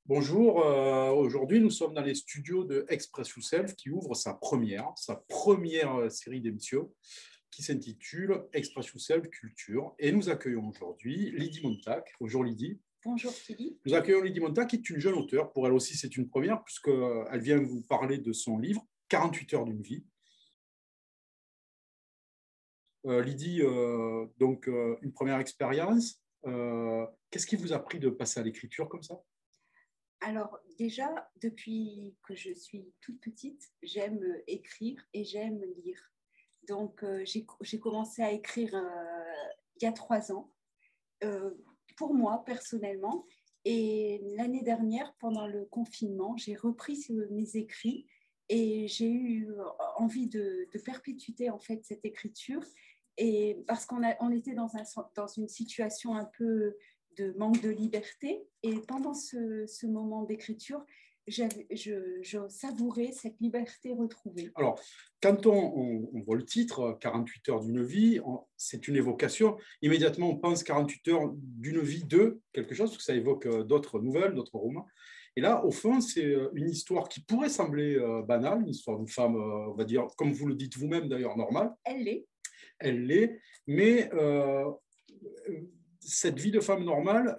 Bonjour, aujourd'hui nous sommes dans les studios de Express Yourself qui ouvre sa première série d'émissions qui s'intitule Express Yourself Culture. Et nous accueillons aujourd'hui Lydie Montac. Bonjour Lydie. Bonjour Philippe. Nous accueillons Lydie Montac qui est une jeune auteure. Pour elle aussi c'est une première puisqu'elle vient vous parler de son livre 48 heures d'une vie. Lydie, une première expérience. Qu'est-ce qui vous a pris de passer à l'écriture comme ça? Alors déjà, depuis que je suis toute petite, j'aime écrire et j'aime lire. Donc j'ai commencé à écrire il y a 3 ans, pour moi personnellement. Et l'année dernière, pendant le confinement, j'ai repris mes écrits et j'ai eu envie de perpétuer en fait cette écriture. Et parce on était dans une situation un peu de manque de liberté. Et pendant ce moment d'écriture, je savourais cette liberté retrouvée. Alors, quand on voit le titre, 48 heures d'une vie, c'est une évocation. Immédiatement, on pense 48 heures d'une vie de quelque chose, parce que ça évoque d'autres nouvelles, d'autres romans. Et là, au fond, c'est une histoire qui pourrait sembler banale, une histoire d'une femme, on va dire, comme vous le dites vous-même d'ailleurs, normale. Elle l'est. Elle l'est, mais cette vie de femme normale,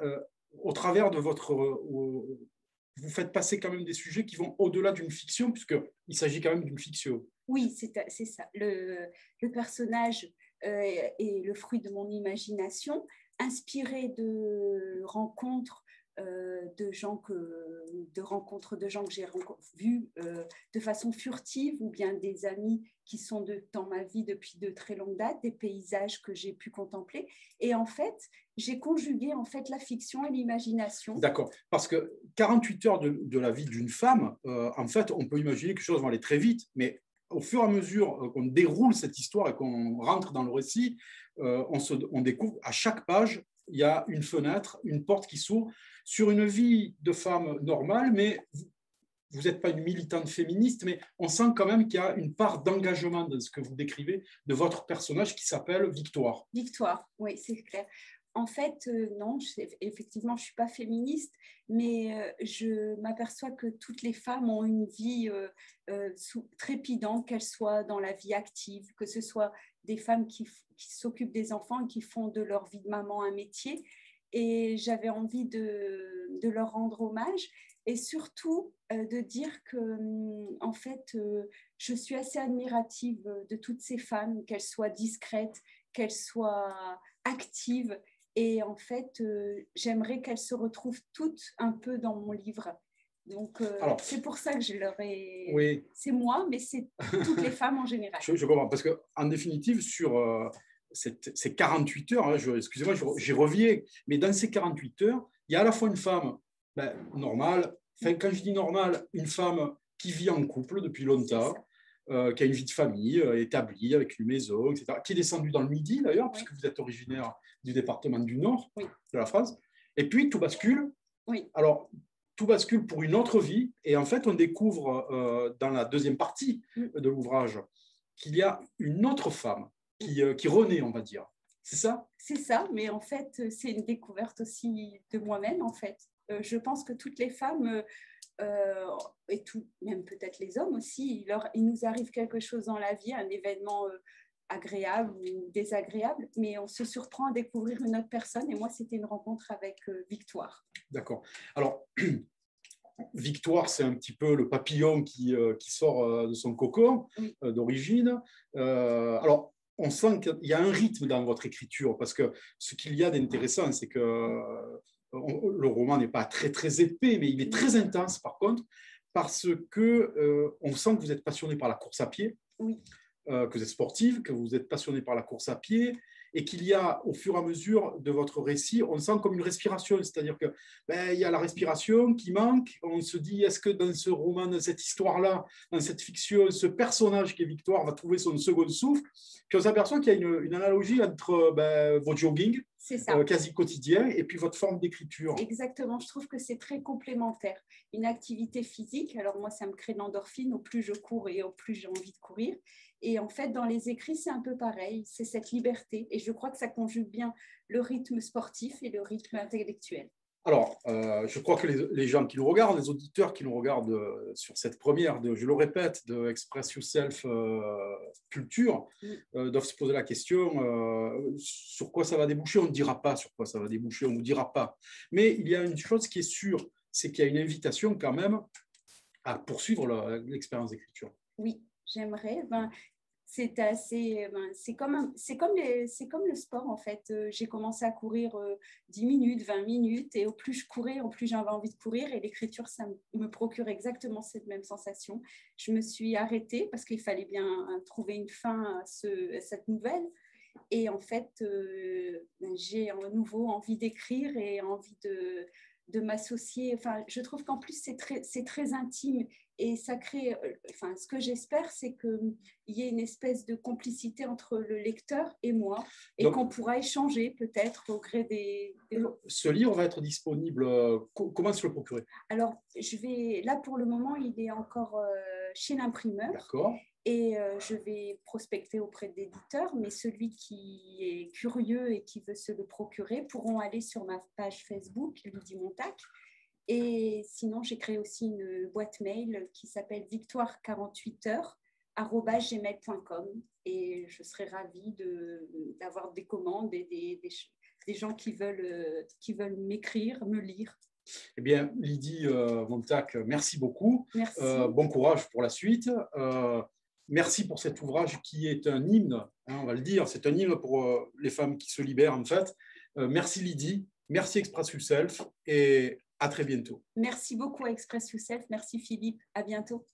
au travers de votre... vous faites passer quand même des sujets qui vont au-delà d'une fiction, puisqu'il s'agit quand même d'une fiction. Oui, c'est ça. Le personnage est le fruit de mon imagination, inspiré de rencontres de rencontres de gens que j'ai vus de façon furtive, ou bien des amis qui sont dans ma vie depuis de très longue date, des paysages que j'ai pu contempler. Et en fait, j'ai conjugué en fait la fiction et l'imagination. D'accord, parce que 48 heures de la vie d'une femme, en fait, on peut imaginer que les choses vont aller très vite, mais au fur et à mesure qu'on déroule cette histoire et qu'on rentre dans le récit, on découvre à chaque page, il y a une fenêtre, une porte qui s'ouvre sur une vie de femme normale, mais vous n'êtes pas une militante féministe, mais on sent quand même qu'il y a une part d'engagement dans ce que vous décrivez de votre personnage qui s'appelle Victoire. Victoire, oui, c'est clair. En fait, non, effectivement, je ne suis pas féministe, mais je m'aperçois que toutes les femmes ont une vie trépidante, qu'elles soient dans la vie active, que ce soit des femmes qui s'occupent des enfants et qui font de leur vie de maman un métier. Et j'avais envie de leur rendre hommage et surtout de dire que, en fait, je suis assez admirative de toutes ces femmes, qu'elles soient discrètes, qu'elles soient actives. Et en fait, j'aimerais qu'elles se retrouvent toutes un peu dans mon livre. Donc, c'est pour ça que je leur ai... Oui. C'est moi, mais c'est toutes les femmes en général. Je comprends, parce qu'en définitive, sur ces 48 heures, hein, excusez-moi, j'y reviens, mais dans ces 48 heures, il y a à la fois une femme normale, enfin, quand je dis normale, une femme qui vit en couple depuis longtemps, qui a une vie de famille établie avec une maison, etc., qui est descendue dans le Midi d'ailleurs, oui, puisque vous êtes originaire du département du Nord, oui, de la France, et puis tout bascule. Oui. Alors, tout bascule pour une autre vie, et en fait, on découvre dans la deuxième partie de l'ouvrage qu'il y a une autre femme qui renaît, on va dire. C'est ça? C'est ça, mais en fait, c'est une découverte aussi de moi-même, en fait. Je pense que toutes les femmes... et même peut-être les hommes aussi, il nous arrive quelque chose dans la vie, un événement agréable ou désagréable, mais on se surprend à découvrir une autre personne. Et moi, c'était une rencontre avec Victoire. D'accord. Alors, Victoire, c'est un petit peu le papillon qui sort de son cocon, oui, d'origine. Alors, on sent qu'il y a un rythme dans votre écriture, parce que ce qu'il y a d'intéressant, c'est que le roman n'est pas très, très épais, mais il est très intense, par contre, parce que on sent que vous êtes passionné par la course à pied, oui, que vous êtes sportive, que vous êtes passionné par la course à pied, et qu'il y a, au fur et à mesure de votre récit, on sent comme une respiration, c'est-à-dire que il y a la respiration qui manque, on se dit, est-ce que dans ce roman, dans cette histoire-là, dans cette fiction, ce personnage qui est Victoire va trouver son second souffle, puis on s'aperçoit qu'il y a une analogie entre votre jogging, quasi quotidien, et puis votre forme d'écriture. Exactement, je trouve que c'est très complémentaire. Une activité physique, alors moi, ça me crée de l'endorphine, au plus je cours et au plus j'ai envie de courir. Et en fait, dans les écrits, c'est un peu pareil, c'est cette liberté. Et je crois que ça conjugue bien le rythme sportif et le rythme intellectuel. Alors, je crois que les gens qui nous regardent, les auditeurs qui nous regardent sur cette première, je le répète, de Express Yourself Culture, doivent se poser la question sur quoi ça va déboucher. On ne dira pas sur quoi ça va déboucher, on ne vous dira pas. Mais il y a une chose qui est sûre, c'est qu'il y a une invitation quand même à poursuivre l'expérience d'écriture. Oui, j'aimerais. C'est comme le sport en fait. J'ai commencé à courir 10 minutes, 20 minutes et au plus je courais, au plus j'avais envie de courir et l'écriture, ça me procure exactement cette même sensation. Je me suis arrêtée parce qu'il fallait bien trouver une fin à cette nouvelle et en fait, j'ai à nouveau envie d'écrire et envie de m'associer. Enfin, je trouve qu'en plus, c'est très intime et ça crée. Enfin, ce que j'espère, c'est qu'il y ait une espèce de complicité entre le lecteur et moi et qu'on pourra échanger peut-être au gré des... Ce livre va être disponible. Comment se le procurer? Alors, là, pour le moment, il est encore chez l'imprimeur. D'accord. Et je vais prospecter auprès d'éditeurs, mais celui qui est curieux et qui veut se le procurer pourront aller sur ma page Facebook, Lydie Montac. Et sinon, j'ai créé aussi une boîte mail qui s'appelle victoire48heures@gmail.com et je serai ravie d'avoir des commandes et des gens qui veulent m'écrire, me lire. Eh bien, Lydie Montac, merci beaucoup. Merci. Bon courage pour la suite. Merci pour cet ouvrage qui est un hymne, hein, on va le dire, c'est un hymne pour les femmes qui se libèrent en fait. Merci Lydie, merci Express Yourself et à très bientôt. Merci beaucoup à Express Yourself, merci Philippe, à bientôt.